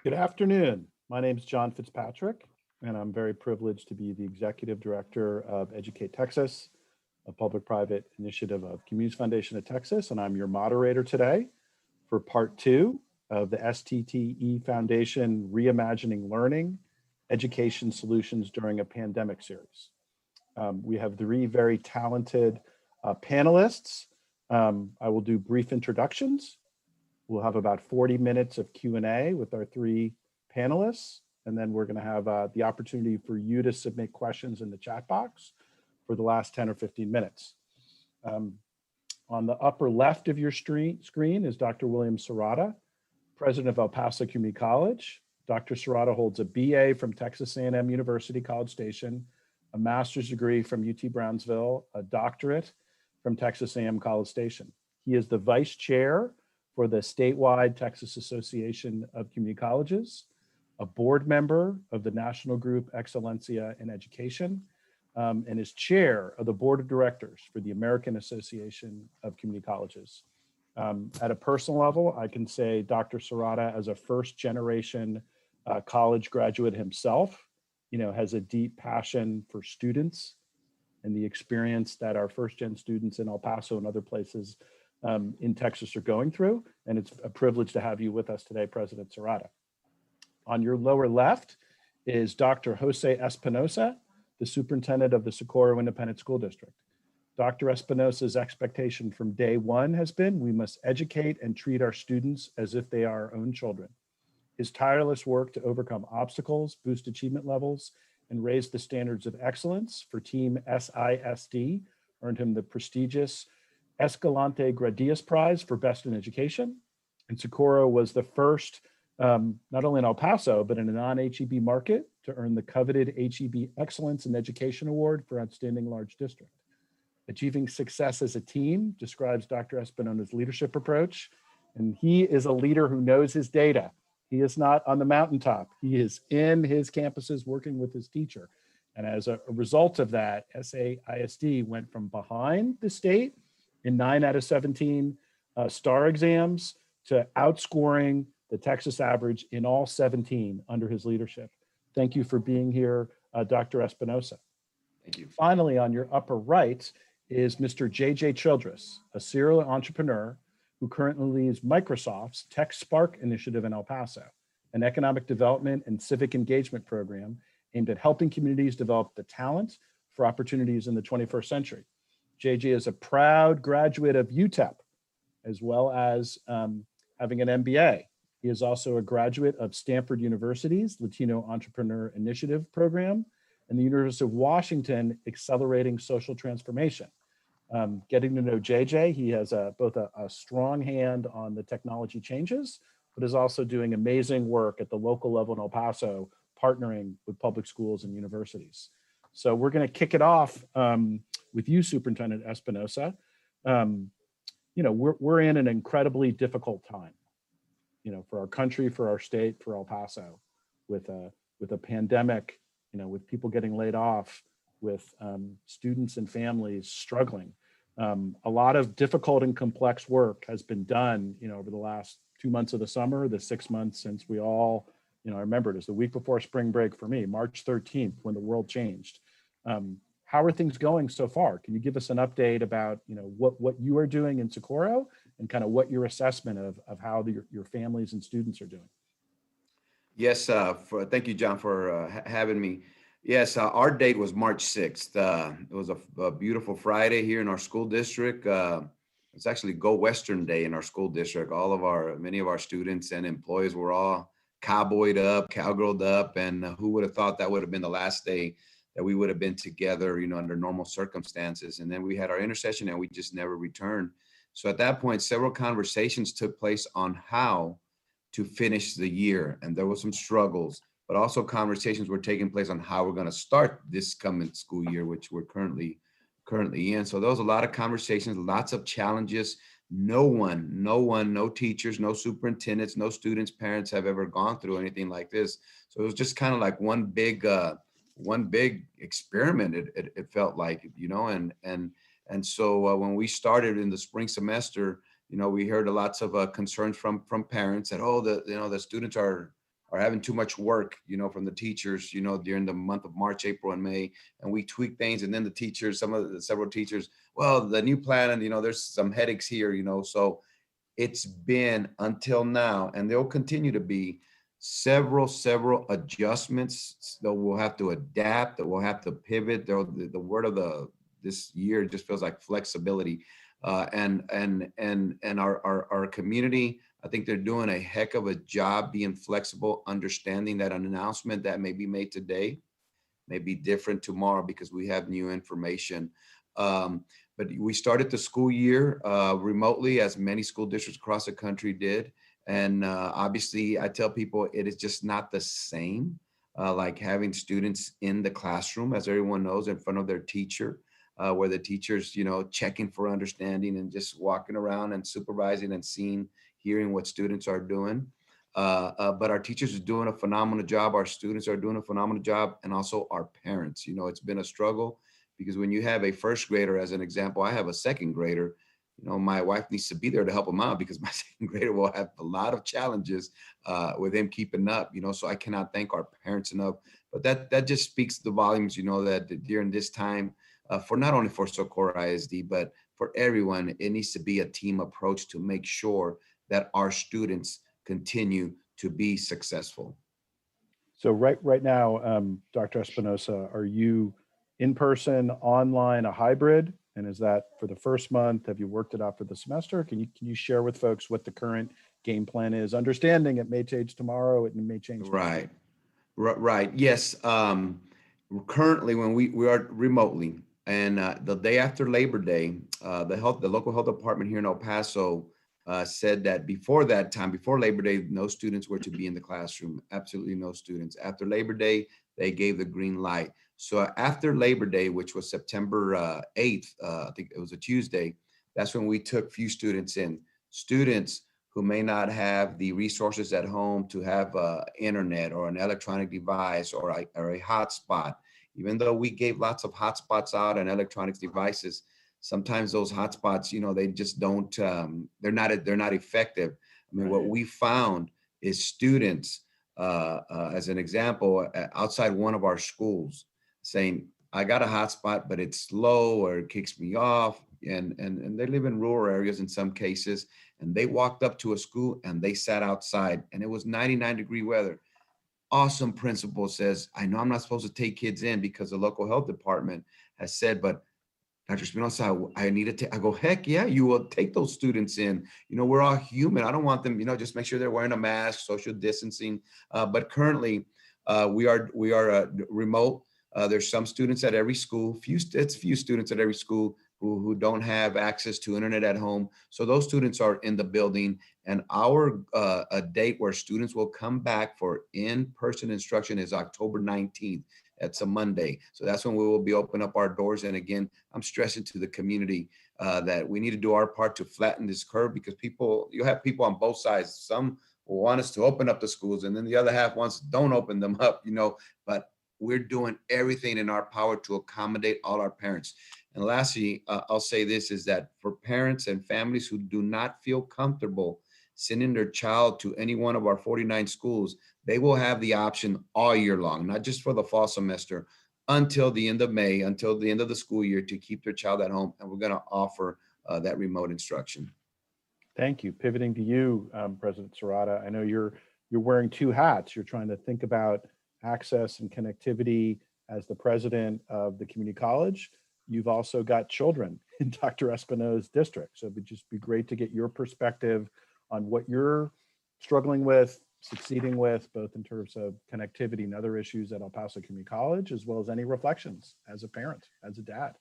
Good afternoon. My name is John Fitzpatrick, and I'm very privileged to be the Executive Director of Educate Texas, a public-private initiative of Communities Foundation of Texas, and I'm your moderator today for part 2 of the STTE Foundation Reimagining Learning, Education Solutions During a Pandemic series. We have 3 very talented panelists. I will do brief introductions. We'll have about 40 minutes of Q&A with our 3 panelists, and then we're going to have the opportunity for you to submit questions in the chat box for the last 10 or 15 minutes. On the upper left of your screen is Dr. William Serrata, president of El Paso Community College. Dr. Serrata holds a BA from Texas A&M University College Station, a master's degree from UT Brownsville, a doctorate from Texas A&M College Station. He is the vice chair for the statewide Texas Association of Community Colleges, a board member of the National Group Excellencia in Education, and is chair of the board of directors for the American Association of Community Colleges. At a personal level, I can say Dr. Serrata, as a first generation college graduate himself, has a deep passion for students and the experience that our first gen students in El Paso and other places in Texas are going through. And it's a privilege to have you with us today, President Serrata. On your lower left is Dr. Jose Espinoza, the superintendent of the Socorro Independent School District. Dr. Espinoza's expectation from day one has been, we must educate and treat our students as if they are our own children. His tireless work to overcome obstacles, boost achievement levels, and raise the standards of excellence for Team SISD earned him the prestigious Escalante Gradius Prize for Best in Education. And Socorro was the first, not only in El Paso, but in a non-HEB market to earn the coveted HEB Excellence in Education Award for Outstanding Large District. Achieving success as a team describes Dr. Espinoza's leadership approach, and he is a leader who knows his data. He is not on the mountaintop. He is in his campuses working with his teacher. And as a result of that, SAISD went from behind the state in 9 out of 17 STAR exams to outscoring the Texas average in all 17 under his leadership. Thank you for being here, Dr. Espinoza. Thank you. Finally, on your upper right is Mr. JJ Childress, a serial entrepreneur who currently leads Microsoft's Tech Spark initiative in El Paso, an economic development and civic engagement program aimed at helping communities develop the talent for opportunities in the 21st century. JJ is a proud graduate of UTEP, as well as having an MBA. He is also a graduate of Stanford University's Latino Entrepreneur Initiative program and the University of Washington Accelerating Social Transformation. Getting to know JJ, he has both a strong hand on the technology changes, but is also doing amazing work at the local level in El Paso, partnering with public schools and universities. So we're going to kick it off with you, Superintendent Espinoza. We're in an incredibly difficult time, for our country, for our state, for El Paso, with a pandemic, with people getting laid off, with students and families struggling. A lot of difficult and complex work has been done, over the last 2 months of the summer, the 6 months since we all, I remember it was the week before spring break for me, March 13th, when the world changed. How are things going so far? Can you give us an update about, what you are doing in Socorro and kind of what your assessment of how your families and students are doing? Yes, thank you, John, for having me. Yes, our date was March 6th. It was a beautiful Friday here in our school district. It's actually Go Western Day in our school district. Many of our students and employees were all cowboyed up, cowgirled up, and who would have thought that would have been the last day that we would have been together, under normal circumstances. And then we had our intercession and we just never returned. So at that point, several conversations took place on how to finish the year. And there were some struggles, but also conversations were taking place on how we're going to start this coming school year, which we're currently in. So there was a lot of conversations, lots of challenges. No teachers, no superintendents, no students, parents have ever gone through anything like this. So it was just kind of like one big experiment. It felt like, and so when we started in the spring semester, we heard lots of concerns from parents that, the students are are having too much work, from the teachers, during the month of March, April, and May, and we tweak things. And then the teachers, several teachers, well, the new plan, and there's some headaches here, so it's been until now, and there'll continue to be several adjustments that we'll have to adapt, that we'll have to pivot. The word of this year just feels like flexibility, and our community, I think they're doing a heck of a job being flexible, understanding that an announcement that may be made today may be different tomorrow because we have new information. But we started the school year remotely, as many school districts across the country did. And obviously, I tell people it is just not the same, like having students in the classroom, as everyone knows, in front of their teacher, where the teacher's, checking for understanding and just walking around and supervising and hearing what students are doing. But our teachers are doing a phenomenal job. Our students are doing a phenomenal job. And also our parents. It's been a struggle because when you have a first grader, as an example, I have a second grader, my wife needs to be there to help him out because my second grader will have a lot of challenges with him keeping up, so I cannot thank our parents enough. But that just speaks the volumes, that during this time, for not only for Socorro ISD, but for everyone, it needs to be a team approach to make sure that our students continue to be successful. So right now, Dr. Espinoza, are you in person, online, a hybrid? And is that for the first month? Have you worked it out for the semester? Can you share with folks what the current game plan is? Understanding it may change tomorrow, it may change. Right. Yes. Currently, when we are remotely, and the day after Labor Day, the local health department here in El Paso said that before that time, before Labor Day, no students were to be in the classroom. Absolutely no students. After Labor Day, they gave the green light. So after Labor Day, which was September 8th, I think it was a Tuesday, that's when we took few students in. Students who may not have the resources at home to have internet or an electronic device or a hotspot. Even though we gave lots of hotspots out and electronics devices, sometimes those hotspots, they just don't, they're not effective. I mean, what we found is students, as an example, outside one of our schools saying, I got a hotspot, but it's slow or it kicks me off. And they live in rural areas in some cases. And they walked up to a school and they sat outside and it was 99-degree weather. Awesome principal says, I know I'm not supposed to take kids in because the local health department has said, but Dr. Espinoza, I need to take, I go, heck yeah, you will take those students in. We're all human. I don't want them, just make sure they're wearing a mask, social distancing. But currently we are remote. There's some students at every school, few students at every school who don't have access to internet at home. So those students are in the building, and our a date where students will come back for in-person instruction is October 19th. That's a Monday. So that's when we will be opening up our doors. And again, I'm stressing to the community that we need to do our part to flatten this curve, because you have people on both sides. Some will want us to open up the schools, and then the other half wants don't open them up, but we're doing everything in our power to accommodate all our parents. And lastly, I'll say this is that for parents and families who do not feel comfortable sending their child to any one of our 49 schools, they will have the option all year long, not just for the fall semester, until the end of May, until the end of the school year, to keep their child at home. And we're going to offer that remote instruction. Thank you. Pivoting to you, President Serrata, I know you're wearing two hats. You're trying to think about access and connectivity as the president of the community college. You've also got children in Dr. Espinoza's district. So it would just be great to get your perspective on what you're struggling with, succeeding with, both in terms of connectivity and other issues at El Paso Community College, as well as any reflections as a parent, as a dad.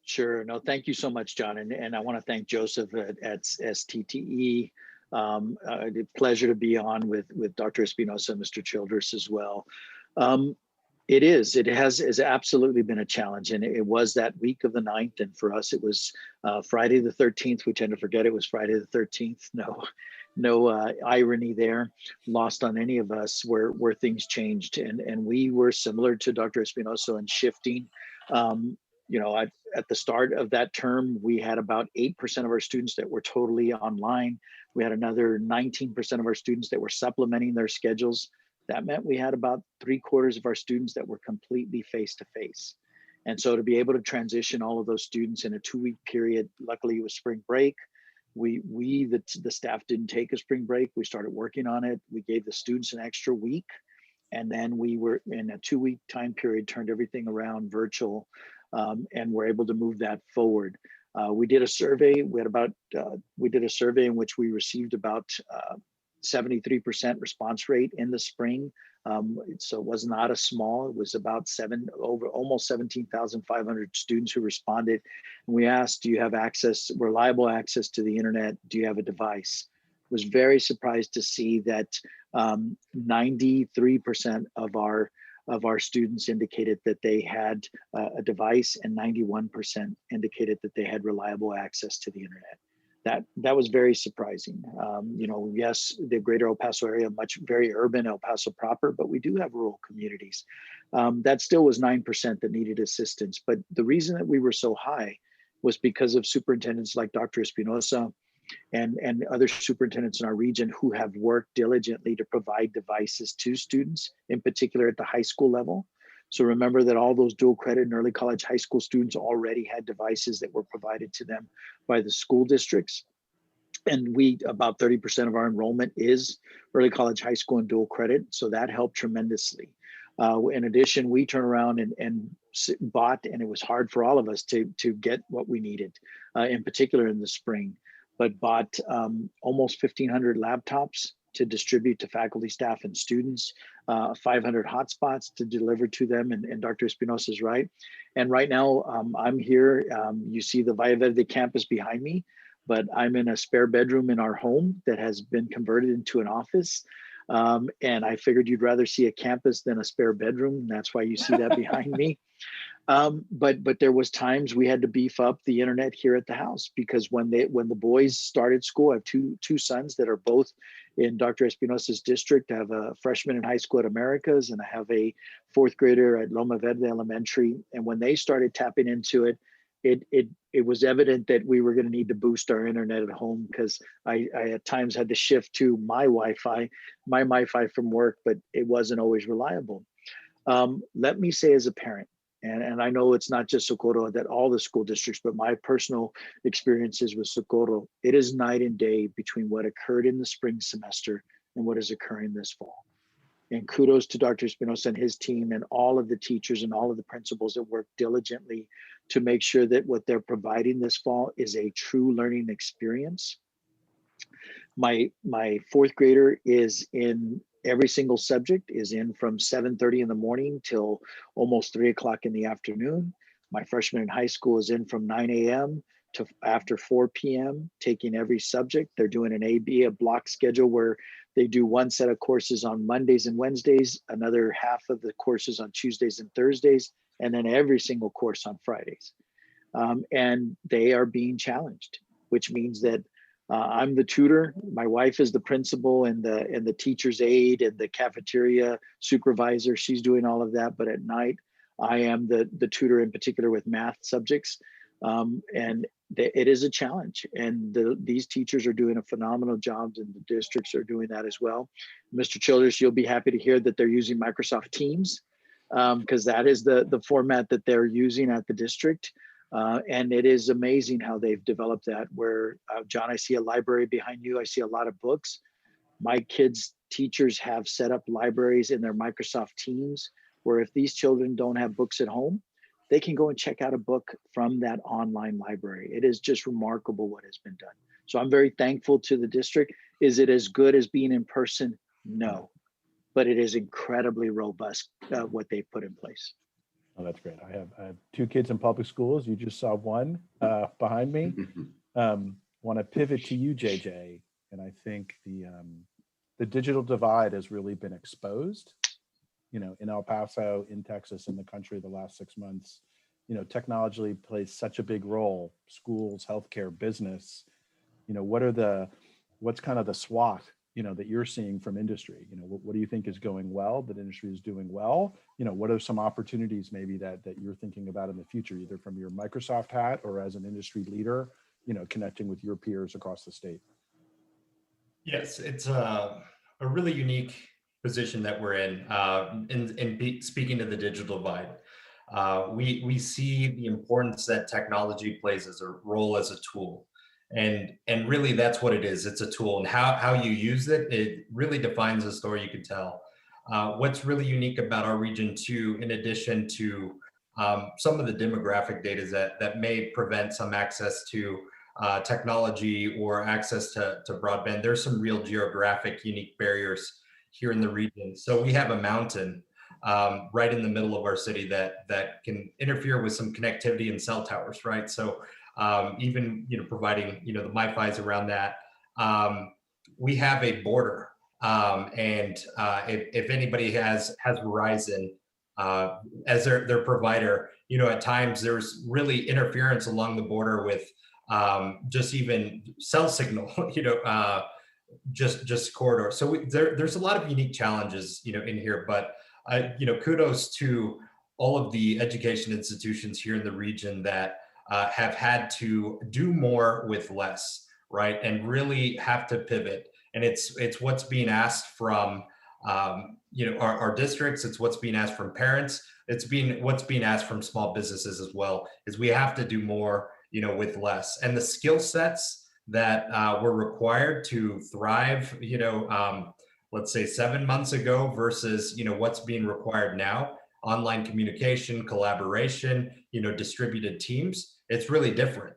Sure. No, thank you so much, John. And I want to thank Joseph at STTE. A pleasure to be on with Dr. Espinoza and Mr. Childress as well. It has absolutely been a challenge. And it was that week of the 9th. And for us, it was Friday the 13th. We tend to forget it was Friday the 13th. No irony there lost on any of us where things changed. And we were similar to Dr. Espinoza in shifting. At the start of that term, we had about 8% of our students that were totally online. We had another 19% of our students that were supplementing their schedules That meant we had about 3/4 of our students that were completely face-to-face. And so to be able to transition all of those students in a 2-week period, luckily it was spring break. The staff didn't take a spring break. We started working on it. We gave the students an extra week. And then we were in a 2-week time period, turned everything around virtual, and were able to move that forward. We did a survey. We did a survey in which we received about 73% response rate in the spring. So it was not a small, it was about almost 17,500 students who responded. And we asked, do you have reliable access to the internet? Do you have a device? Was very surprised to see that 93% of our students indicated that they had a device, and 91% indicated that they had reliable access to the internet. That was very surprising. Yes, the greater El Paso area, very urban El Paso proper, but we do have rural communities. That still was 9% that needed assistance. But the reason that we were so high was because of superintendents like Dr. Espinoza and other superintendents in our region who have worked diligently to provide devices to students, in particular at the high school level. So remember that all those dual credit and early college high school students already had devices that were provided to them by the school districts. And about 30% of our enrollment is early college, high school, and dual credit. So that helped tremendously. In addition, we turned around and bought, and it was hard for all of us to get what we needed, in particular in the spring, but bought almost 1,500 laptops to distribute to faculty, staff, and students, 500 hotspots to deliver to them, and Dr. Espinoza is right. And right now, I'm here. You see the Valle Verde campus behind me, but I'm in a spare bedroom in our home that has been converted into an office. And I figured you'd rather see a campus than a spare bedroom. That's why you see that behind me. But there was times we had to beef up the internet here at the house, because when the boys started school, I have two sons that are both in Dr. Espinoza's district. I have a freshman in high school at Americas, and I have a 4th grader at Loma Verde Elementary. And when they started tapping into it, it was evident that we were going to need to boost our internet at home, because I at times had to shift to my Wi-Fi from work, but it wasn't always reliable. Let me say, as a parent, and I know it's not just Socorro, that all the school districts, but my personal experiences with Socorro, it is night and day between what occurred in the spring semester and what is occurring this fall. And kudos to Dr. Espinoza and his team and all of the teachers and all of the principals that work diligently to make sure that what they're providing this fall is a true learning experience. My 4th grader is in every single subject, is in from 7:30 in the morning till almost 3 o'clock in the afternoon. My freshman in high school is in from 9 a.m. to after 4 p.m. taking every subject. They're doing a block schedule where they do one set of courses on Mondays and Wednesdays, another half of the courses on Tuesdays and Thursdays, and then every single course on Fridays. And they are being challenged, which means that I'm the tutor. My wife is the principal and the teacher's aide and the cafeteria supervisor. She's doing all of that. But at night, I am the tutor, in particular with math subjects. And it is a challenge. And these teachers are doing a phenomenal job, and the districts are doing that as well. Mr. Childress, you'll be happy to hear that they're using Microsoft Teams, because that is the format that they're using at the district. And it is amazing how they've developed that, where, John, I see a library behind you. I see a lot of books. My kids' teachers have set up libraries in their Microsoft Teams, where if these children don't have books at home, they can go and check out a book from that online library. It is just remarkable what has been done. So I'm very thankful to the district. Is it as good as being in person? No, but it is incredibly robust, what they've put in place. Oh, that's great. I have 2 kids in public schools. You just saw one behind me. Want to pivot to you, JJ, and I think the digital divide has really been exposed. In El Paso, in Texas, in the country, the last 6 months. Technology plays such a big role. Schools, healthcare, business. What's kind of the SWOT that you're seeing from industry? What do you think is going well, that industry is doing well? What are some opportunities maybe that you're thinking about in the future, either from your Microsoft hat or as an industry leader, connecting with your peers across the state? Yes, it's a really unique position that we're in speaking to the digital divide. We see the importance that technology plays as a role as a tool. And really that's what it is. It's a tool, and how you use it, it really defines the story you can tell. What's really unique about our region too, in addition to some of the demographic data that may prevent some access to technology or access to broadband, there's some real geographic unique barriers here in the region. So we have a mountain right in the middle of our city that can interfere with some connectivity and cell towers, right? So even providing the MiFis around that. We have a border, and if anybody has Verizon as their provider, at times there's really interference along the border with just even cell signal, just corridor. So there's a lot of unique challenges, in here, but kudos to all of the education institutions here in the region that have had to do more with less, right? And really have to pivot. And it's what's being asked from our districts. It's what's being asked from parents. What's being asked from small businesses as well, is we have to do more, with less. And the skill sets that were required to thrive, let's say 7 months ago versus, what's being required now, online communication, collaboration, distributed teams, it's really different.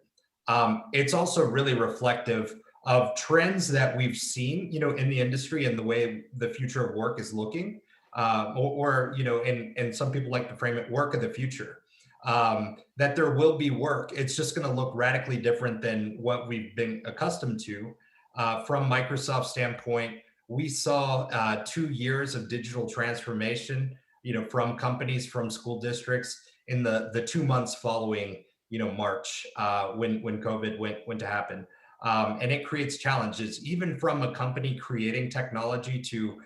It's also really reflective of trends that we've seen, in the industry and the way the future of work is looking, and some people like to frame it work of the future, that there will be work. It's just going to look radically different than what we've been accustomed to. From Microsoft's standpoint, we saw 2 years of digital transformation, from companies, from school districts in the 2 months following, March, when COVID went to happen. And it creates challenges, even from a company creating technology to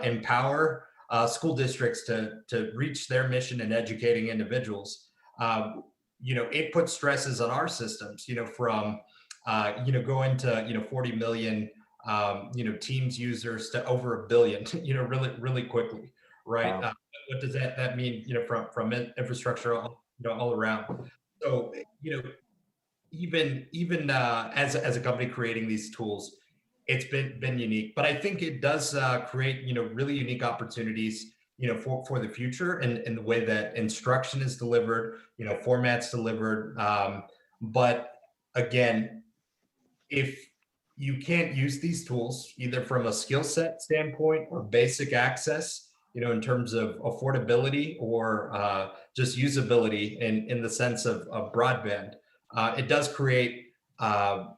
empower school districts to reach their mission in educating individuals. It puts stresses on our systems, from, going to, 40 million, Teams users to over 1 billion, really quickly, right? Wow. What does that mean, from infrastructure, all around? So, even as a company creating these tools, it's been unique, but I think it does create, really unique opportunities, for the future, and in the way that instruction is delivered, formats delivered. But again, if you can't use these tools either from a skill set standpoint or basic access, in terms of affordability or just usability in the sense of broadband, it does create vast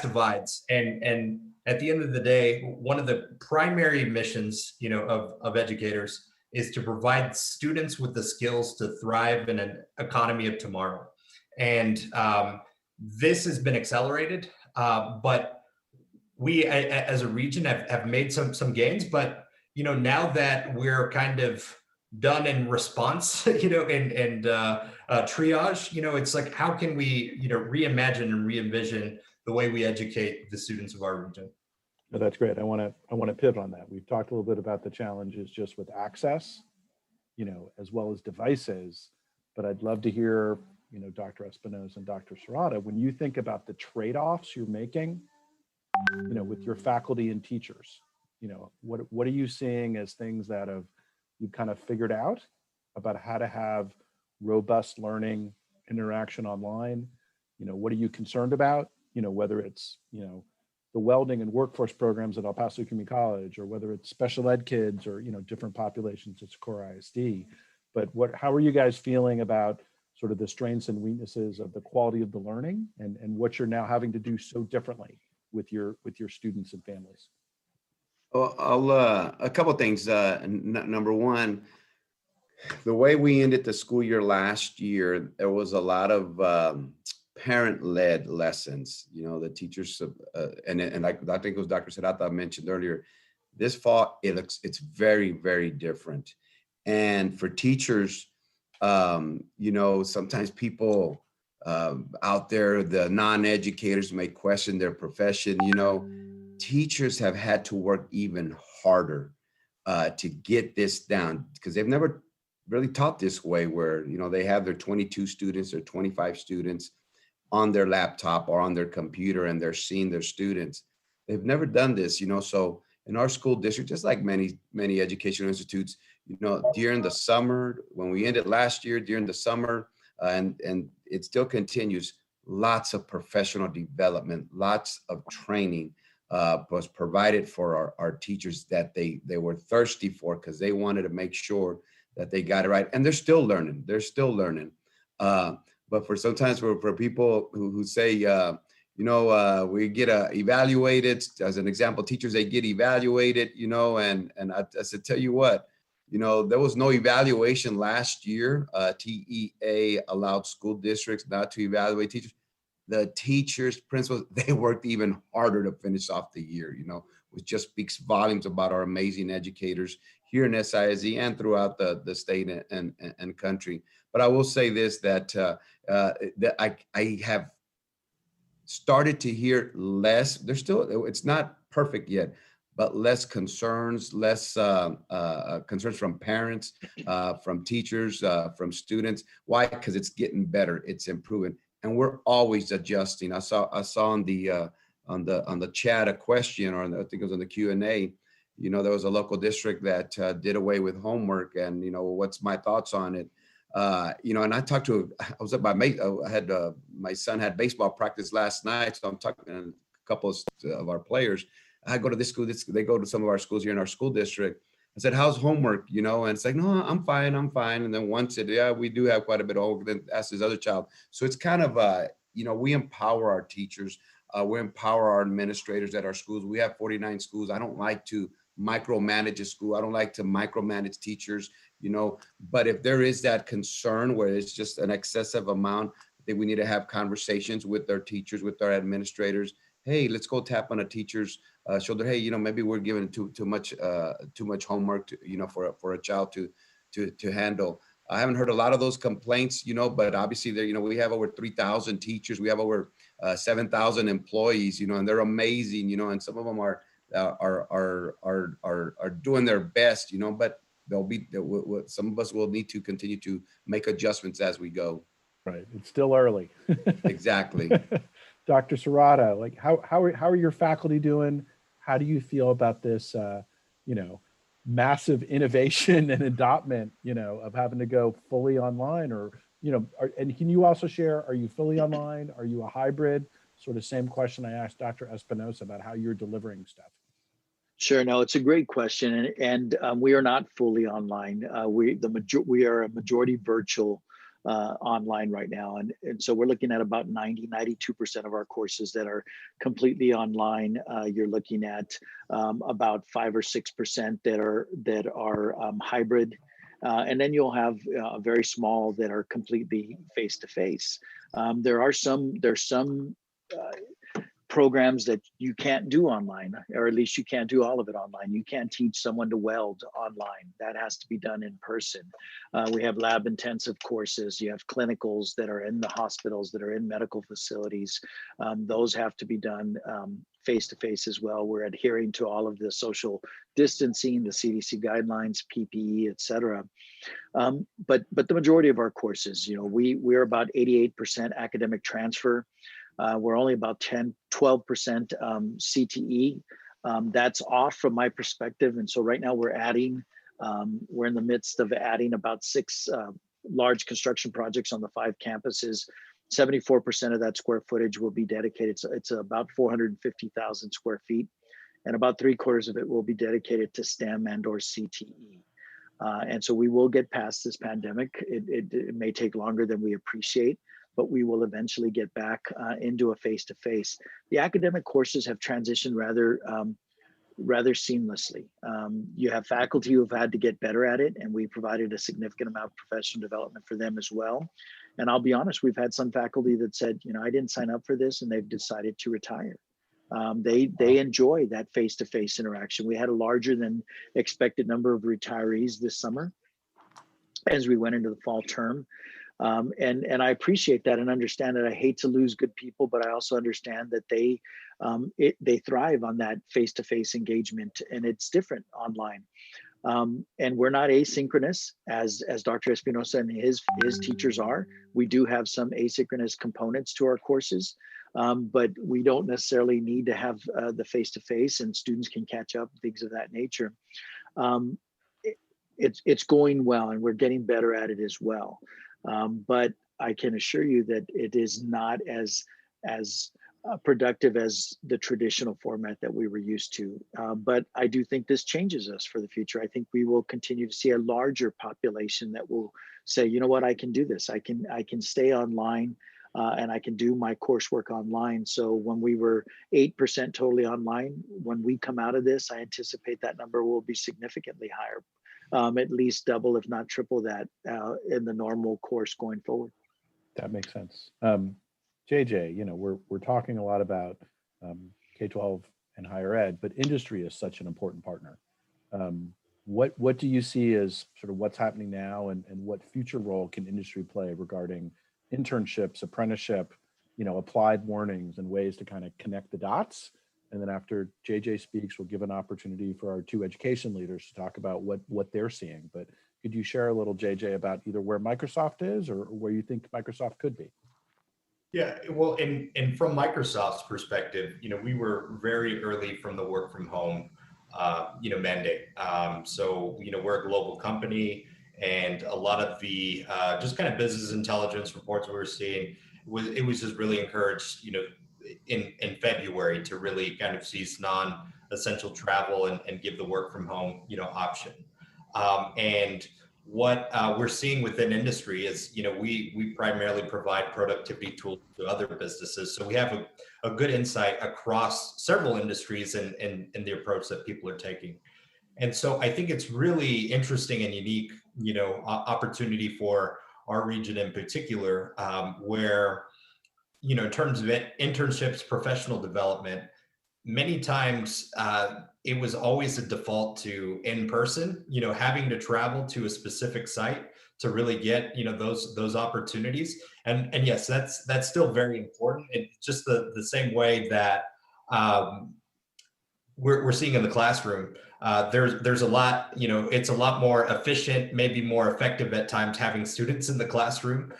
divides. And at the end of the day, one of the primary missions of educators is to provide students with the skills to thrive in an economy of tomorrow. And this has been accelerated, but we as a region have made some gains. But now that we're kind of done in response, and triage, it's like, how can we, reimagine and re-envision the way we educate the students of our region? No, that's great. I want to pivot on that. We've talked a little bit about the challenges just with access, as well as devices, but I'd love to hear, Dr. Espinoza and Dr. Serrata, when you think about the trade-offs you're making, with your faculty and teachers, what are you seeing as things that you've kind of figured out about how to have robust learning interaction online? What are you concerned about? Whether it's, the welding and workforce programs at El Paso Community College, or whether it's special ed kids or, different populations at Socorro Isd. But how are you guys feeling about sort of the strengths and weaknesses of the quality of the learning and what you're now having to do so differently with your students and families? Well, a couple of things. Number one, the way we ended the school year last year, there was a lot of parent-led lessons. The teachers, and I think it was Dr. Serrata mentioned earlier, this fall, it's very, very different. And for teachers, sometimes people out there, the non-educators may question their profession. Teachers have had to work even harder to get this down, because they've never really taught this way, where, you know, they have their 22 students or 25 students on their laptop or on their computer, and they're seeing their students. They've never done this, you know. So in our school district, just like many educational institutes, you know, during the summer, when we ended last year, during the summer, and it still continues, lots of professional development, lots of training was provided for our teachers that they were thirsty for, because they wanted to make sure that they got it right. And they're still learning. But for sometimes for people who say, you know, we get evaluated, as an example, teachers, they get evaluated, you know, and I said, tell you what, you know, there was no evaluation last year. TEA allowed school districts not to evaluate teachers. The teachers, principals, they worked even harder to finish off the year, you know, which just speaks volumes about our amazing educators here in SISD and throughout the state and country. But I will say this, that that I have started to hear less. There's still, it's not perfect yet, but less concerns, concerns from parents, from teachers, from students. Why? Because it's getting better, it's improving, and we're always adjusting. I saw on the chat a question, or I think it was on the Q&A. You know, there was a local district that did away with homework, and, you know, what's my thoughts on it? You know, and I talked to, I was at my mate, I had, my son had baseball practice last night. So I'm talking to a couple of our players. I go to this school, they go to some of our schools here in our school district. I said, how's homework? You know, and it's like, no, I'm fine. And then one said, yeah, we do have quite a bit of homework. Then asked his other child. So it's kind of, you know, we empower our teachers. We empower our administrators at our schools. We have 49 schools. I don't like to micromanage a school. I don't like to micromanage teachers, you know, but if there is that concern where it's just an excessive amount, I think we need to have conversations with our teachers, with our administrators. Hey, let's go tap on a teacher's shoulder. Hey, you know, maybe we're giving too much homework to, you know, for a child to handle. I haven't heard a lot of those complaints, you know, but obviously there, you know, we have over 3,000 teachers. We have over 7,000 employees, you know, and they're amazing, you know, and some of them are doing their best, you know, but some of us will need to continue to make adjustments as we go. Right. It's still early. Exactly. Dr. Serrata, like how are your faculty doing? How do you feel about this, you know, massive innovation and adoption, you know, of having to go fully online, or, you know, and can you also share, are you fully online? Are you a hybrid? Sort of same question I asked Dr. Espinoza about how you're delivering stuff. Sure. No, it's a great question, and we are not fully online. We are a majority virtual online right now, and so we're looking at about 92% of our courses that are completely online. You're looking at about 5 or 6% that are hybrid, and then you'll have a very small that are completely face to face. There's some programs that you can't do online, or at least you can't do all of it online. You can't teach someone to weld online. That has to be done in person. We have lab intensive courses. You have clinicals that are in the hospitals, that are in medical facilities. Those have to be done face to face as well. We're adhering to all of the social distancing, the CDC guidelines, PPE, et cetera. But the majority of our courses, you know, we're about 88% academic transfer. We're only about 12% CTE. That's off from my perspective. And so right now we're in the midst of adding about 6 large construction projects on the 5 campuses. 74% of that square footage will be dedicated. So it's about 450,000 square feet, and about 3/4 of it will be dedicated to STEM and or CTE. And so we will get past this pandemic. It may take longer than we appreciate, but we will eventually get back into a face-to-face. The academic courses have transitioned rather seamlessly. You have faculty who have had to get better at it, and we provided a significant amount of professional development for them as well. And I'll be honest, we've had some faculty that said, you know, I didn't sign up for this, and they've decided to retire. They enjoy that face-to-face interaction. We had a larger than expected number of retirees this summer as we went into the fall term. And I appreciate that and understand that. I hate to lose good people, but I also understand that they thrive on that face-to-face engagement, and it's different online. And we're not asynchronous as Dr. Espinoza and his teachers are. We do have some asynchronous components to our courses, but we don't necessarily need to have the face-to-face, and students can catch up, things of that nature. It's going well, and we're getting better at it as well. But I can assure you that it is not as productive as the traditional format that we were used to. But I do think this changes us for the future. I think we will continue to see a larger population that will say, you know what, I can do this. I can stay online, and I can do my coursework online. So when we were 8% totally online, when we come out of this, I anticipate that number will be significantly higher. At least double, if not triple that, in the normal course going forward. That makes sense. JJ, you know, we're talking a lot about K-12 and higher ed, but industry is such an important partner. What do you see as sort of what's happening now, and what future role can industry play regarding internships, apprenticeship, you know, applied learnings, and ways to kind of connect the dots? And then after JJ speaks, we'll give an opportunity for our two education leaders to talk about what they're seeing. But could you share a little, JJ, about either where Microsoft is or where you think Microsoft could be? Yeah, well, and from Microsoft's perspective, you know, we were very early from the work from home, you know, mandate. So, you know, we're a global company, and a lot of the just kind of business intelligence reports we were seeing it was just really encouraged, you know, in February to really kind of cease non-essential travel and give the work from home, you know, option. And what we're seeing within industry is, you know, we primarily provide productivity tools to other businesses. So we have a good insight across several industries and the approach that people are taking. And so I think it's really interesting and unique, you know, opportunity for our region in particular, where, you know, in terms of internships, professional development, many times it was always a default to in person, you know, having to travel to a specific site to really get, you know, those opportunities. And yes, that's still very important. It's just the same way that we're seeing in the classroom. There's a lot, you know, it's a lot more efficient, maybe more effective at times having students in the classroom.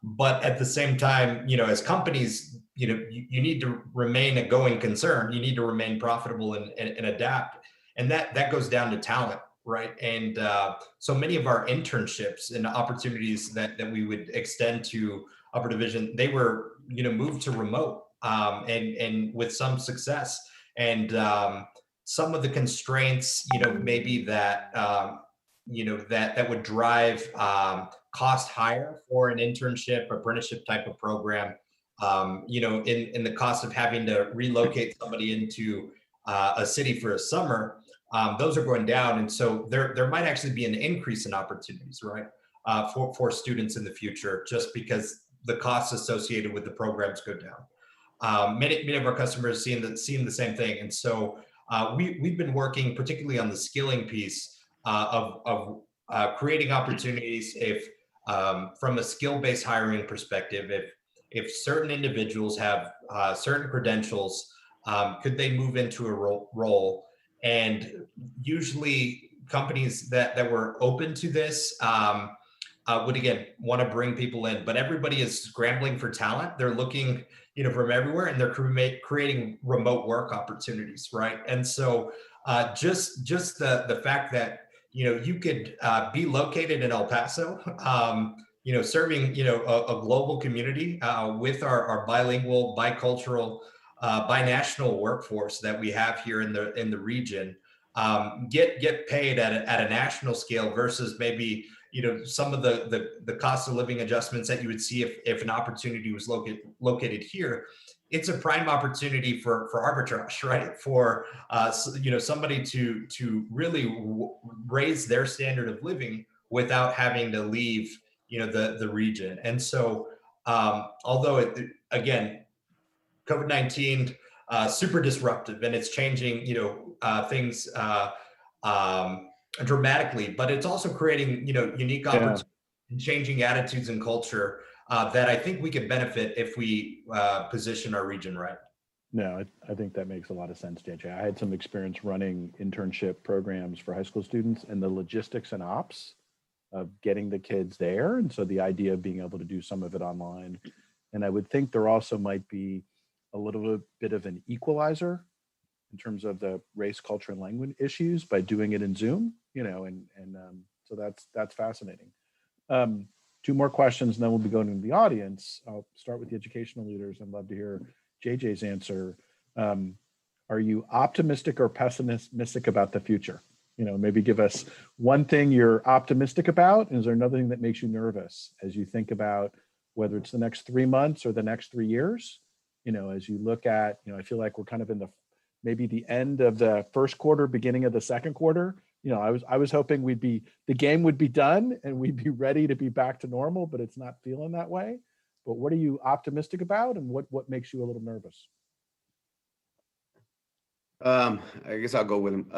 But at the same time, you know, as companies, you know, you need to remain a going concern. You need to remain profitable and adapt. And that goes down to talent, right? And so many of our internships and opportunities that we would extend to upper division, they were, you know, moved to remote, and with some success. And some of the constraints, you know, maybe that, you know, that would drive cost higher for an internship, apprenticeship type of program, you know, in the cost of having to relocate somebody into a city for a summer, those are going down. And so there might actually be an increase in opportunities, right, for students in the future, just because the costs associated with the programs go down. Many of our customers seeing the same thing. And so we've been working particularly on the skilling piece of creating opportunities. If from a skill-based hiring perspective, if certain individuals have certain credentials, could they move into a role? And usually companies that were open to this would, again, want to bring people in, but everybody is scrambling for talent. They're looking, you know, from everywhere, and they're creating remote work opportunities, right? And so just the fact that, you know, you could be located in El Paso, you know, serving, you know, a global community with our bilingual, bicultural, binational workforce that we have here in the region, get paid at a national scale versus maybe, you know, some of the cost of living adjustments that you would see if an opportunity was located here. It's a prime opportunity for arbitrage, right? For you know, somebody to really raise their standard of living without having to leave, you know, the region. And so although again, COVID-19 super disruptive, and it's changing, you know, things dramatically, but it's also creating, you know, unique opportunities and changing attitudes and culture that I think we could benefit if we position our region right. No, I think that makes a lot of sense, JJ. I had some experience running internship programs for high school students, and the logistics and ops of getting the kids there. And so the idea of being able to do some of it online. And I would think there also might be a little bit of an equalizer in terms of the race, culture, and language issues by doing it in Zoom, so that's fascinating. Two more questions, and then we'll be going to the audience. I'll start with the educational leaders. I'd love to hear JJ's answer. Are you optimistic or pessimistic about the future? Maybe give us one thing you're optimistic about. And is there another thing that makes you nervous as you think about whether it's the next 3 months or the next 3 years? As you look at, I feel like we're kind of in maybe the end of the first quarter, beginning of the second quarter. I was hoping the game would be done and we'd be ready to be back to normal, but it's not feeling that way. But what are you optimistic about, and what makes you a little nervous? I guess I'll go with him.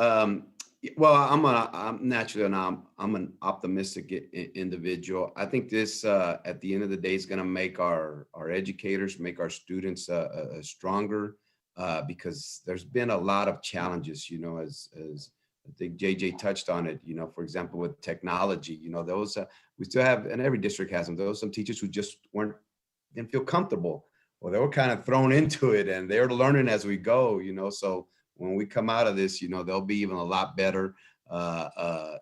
Well, I'm naturally I'm an optimistic individual. I think this at the end of the day is going to make our educators, make our students stronger, because there's been a lot of challenges. As I think JJ touched on it. For example, with technology, those we still have, and every district has them. There was some teachers who just didn't feel comfortable, or they were kind of thrown into it, and they're learning as we go. So when we come out of this, they'll be even a lot better,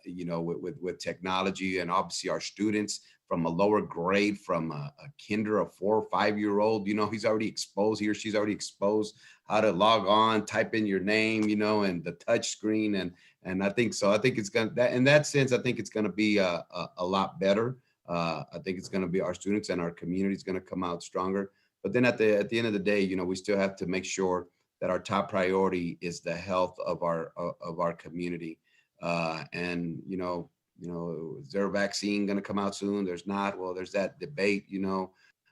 with technology. And obviously our students from a lower grade, from a kinder, a 4 or 5 year old, he's already exposed, he or she's already exposed how to log on, type in your name, and the touch screen. And I think so. I think it's going to, in that sense, I think it's going to be a lot better. I think it's going to be, our students and our community is going to come out stronger. But then at the end of the day, we still have to make sure that our top priority is the health of our community. And is there a vaccine going to come out soon? There's not. Well, there's that debate,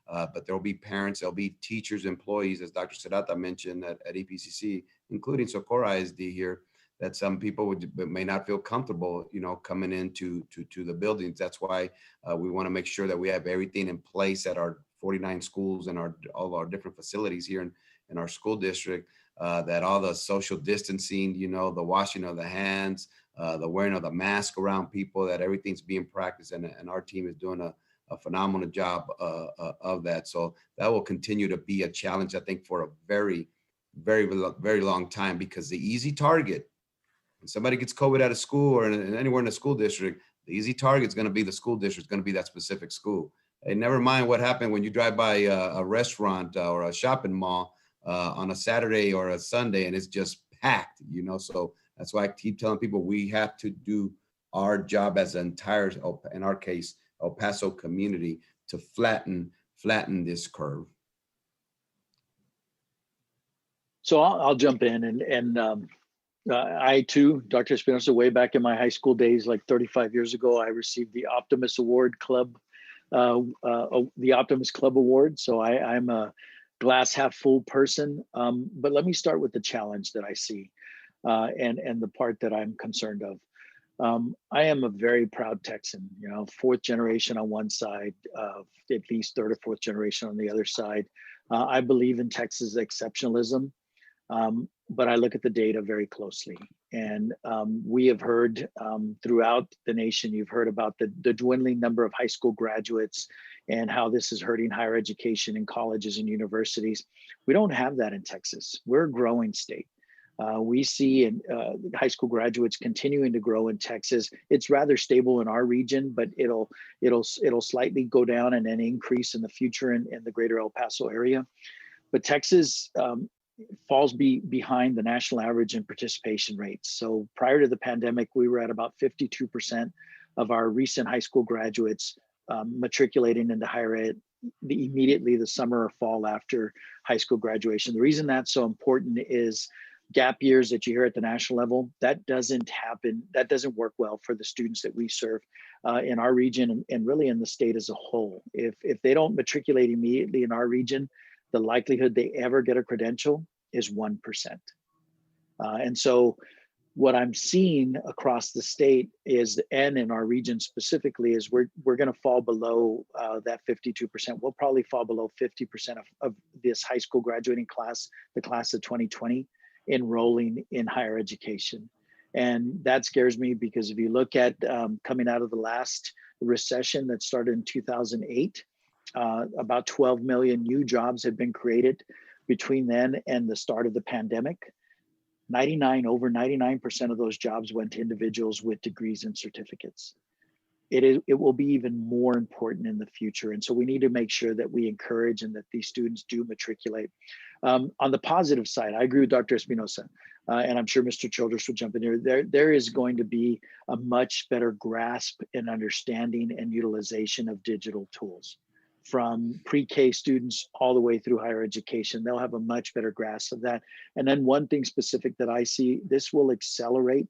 but there'll be parents, there'll be teachers, employees, as Dr. Serrata mentioned at EPCC, including Socorro Isd here, that some people may not feel comfortable, coming into the buildings. That's why we want to make sure that we have everything in place at our 49 schools and all our different facilities here in our school district, that all the social distancing, the washing of the hands, the wearing of the mask around people, that everything's being practiced, and our team is doing a phenomenal job of that. So that will continue to be a challenge, I think, for a very, very, very long time, because the easy target, when somebody gets COVID out of school or anywhere in the school district, the easy target is going to be the school district, going to be that specific school. And never mind what happened when you drive by a restaurant or a shopping mall on a Saturday or a Sunday, and it's just packed, So that's why I keep telling people we have to do our job as an entire, in our case, El Paso community, to flatten this curve. So I'll jump in, and I too, Dr. Espinoza, way back in my high school days, like 35 years ago, I received the Optimus Award Club, the Optimus Club Award. So I'm a glass half full person. But let me start with the challenge that I see, and the part that I'm concerned of. I am a very proud Texan, fourth generation on one side, at least third or fourth generation on the other side. I believe in Texas exceptionalism. But I look at the data very closely, and we have heard throughout the nation, you've heard about the dwindling number of high school graduates and how this is hurting higher education in colleges and universities. We don't have that in Texas. We're a growing state. We see high school graduates continuing to grow in Texas. It's rather stable in our region, but it'll slightly go down and then increase in the future in the greater El Paso area. But Texas falls behind the national average in participation rates. So prior to the pandemic, we were at about 52% of our recent high school graduates matriculating into higher ed immediately the summer or fall after high school graduation. The reason that's so important is gap years that you hear at the national level, that doesn't happen. That doesn't work well for the students that we serve in our region and really in the state as a whole. If they don't matriculate immediately in our region, the likelihood they ever get a credential is 1%. And so What I'm seeing across the state is, and in our region specifically, is we're going to fall below that 52%. We'll probably fall below 50% of this high school graduating class, the class of 2020, enrolling in higher education. And that scares me, because if you look at coming out of the last recession that started in 2008, about 12 million new jobs have been created between then and the start of the pandemic. Over 99% of those jobs went to individuals with degrees and certificates. It will be even more important in the future. And so we need to make sure that we encourage and that these students do matriculate. On the positive side, I agree with Dr. Espinoza, and I'm sure Mr. Childress would jump in here. There is going to be a much better grasp and understanding and utilization of digital tools. From pre-K students all the way through higher education, they'll have a much better grasp of that. And then one thing specific that I see, this will accelerate